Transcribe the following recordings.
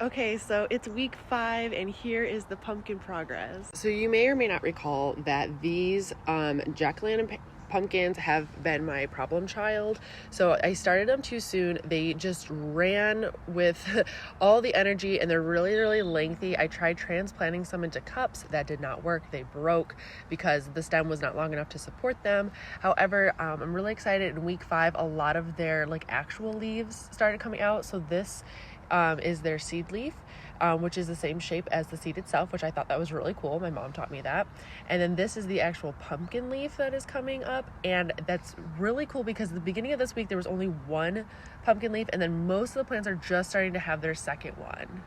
Okay, so it's week 5 and here is the pumpkin progress. So you may or may not recall that these jack-o'-lantern pumpkins have been my problem child. So I started them too soon. They just ran with all the energy and they're really, really lengthy. I tried transplanting some into cups. That did not work. They broke because the stem was not long enough to support them. However, I'm really excited. In week 5, a lot of their actual leaves started coming out. So this is their seed leaf, which is the same shape as the seed itself, which I thought that was really cool. My mom taught me that. And then this is the actual pumpkin leaf that is coming up, and that's really cool because at the beginning of this week there was only one pumpkin leaf, and then most of the plants are just starting to have their second one.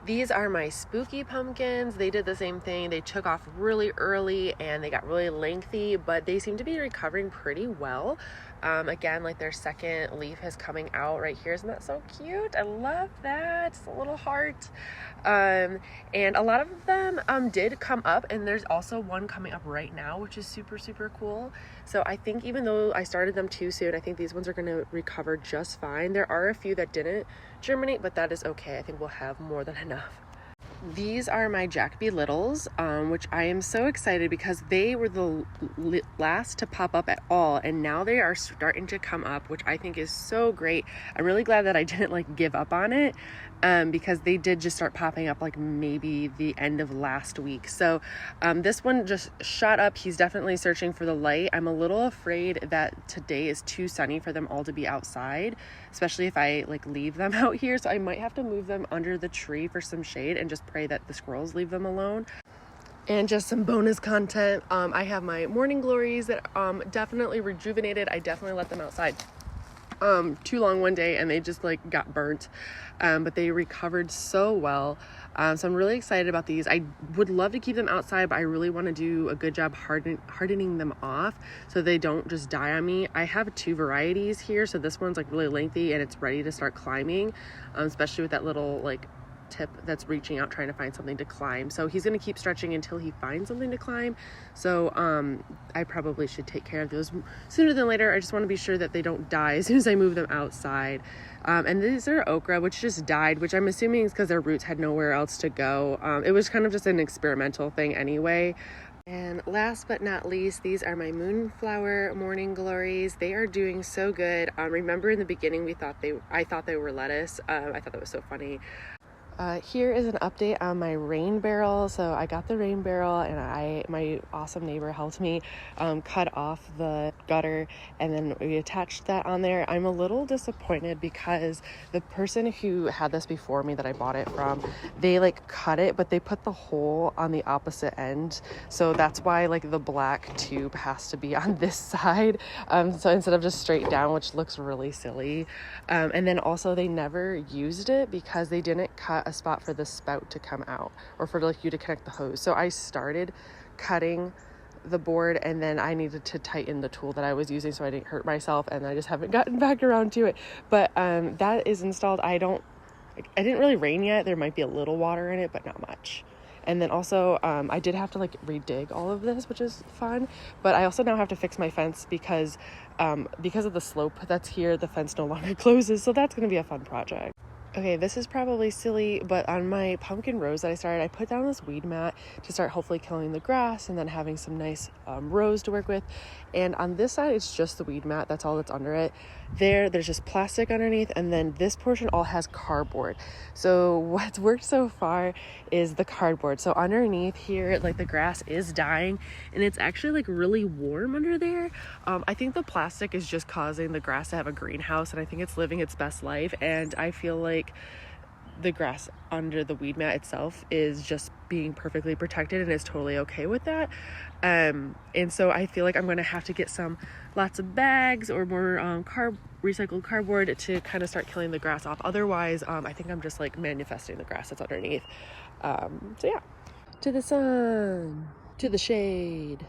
These are my spooky pumpkins. They did the same thing. They took off really early and they got really lengthy, but they seem to be recovering pretty well. Again, their second leaf is coming out right here. Isn't that so cute? I love that. It's a little heart. And a lot of them did come up, and there's also one coming up right now, which is super, super cool. So I think even though I started them too soon, I think these ones are going to recover just fine. There are a few that didn't germinate, but that is okay. I think we'll have more than enough. These are my Jacoby Littles, which I am so excited because they were the last to pop up at all, and now they are starting to come up, which I think is so great. I'm really glad that I didn't give up on it, because they did just start popping up maybe the end of last week. So this one just shot up. He's definitely searching for the light. I'm a little afraid that today is too sunny for them all to be outside, especially if I leave them out here. So I might have to move them under the tree for some shade and just pray that the squirrels leave them alone. And just some bonus content. I have my morning glories that definitely rejuvenated. I definitely let them outside too long one day and they just got burnt, but they recovered so well. So I'm really excited about these. I would love to keep them outside, but I really want to do a good job hardening them off so they don't just die on me. I have 2 varieties here. So this one's really lengthy and it's ready to start climbing, especially with that little tip that's reaching out trying to find something to climb. So he's going to keep stretching until he finds something to climb. So I probably should take care of those sooner than later. I just want to be sure that they don't die as soon as I move them outside. And these are okra, which just died, which I'm assuming is because their roots had nowhere else to go. It was kind of just an experimental thing anyway. And last but not least, these are my Moonflower morning glories. They are doing so good. Remember in the beginning I thought they were lettuce. I thought that was so funny. Here is an update on my rain barrel. So I got the rain barrel and my awesome neighbor helped me cut off the gutter, and then we attached that on there. I'm a little disappointed because the person who had this before me that I bought it from, they cut it, but they put the hole on the opposite end. So that's why the black tube has to be on this side. So instead of just straight down, which looks really silly. And then also they never used it because they didn't cut a spot for the spout to come out or for you to connect the hose. So I started cutting the board and then I needed to tighten the tool that I was using so I didn't hurt myself, and I just haven't gotten back around to it. But that is installed. I didn't really rain yet. There might be a little water in it, but not much. And then also I did have to redig all of this, which is fun, but I also now have to fix my fence because of the slope that's here, the fence no longer closes. So that's going to be a fun project. Okay, this is probably silly, but on my pumpkin rows that I started, I put down this weed mat to start hopefully killing the grass and then having some nice rows to work with. And on this side, it's just the weed mat. That's all that's under it. There's just plastic underneath, and then this portion all has cardboard. So what's worked so far is the cardboard. So underneath here, the grass is dying, and it's actually really warm under there. I think the plastic is just causing the grass to have a greenhouse, and I think it's living its best life. And I feel like the grass under the weed mat itself is just being perfectly protected and is totally okay with that. And so I feel like I'm going to have to get lots of bags or more recycled cardboard to kind of start killing the grass off. Otherwise, I think I'm just manifesting the grass that's underneath. So yeah, to the sun, to the shade.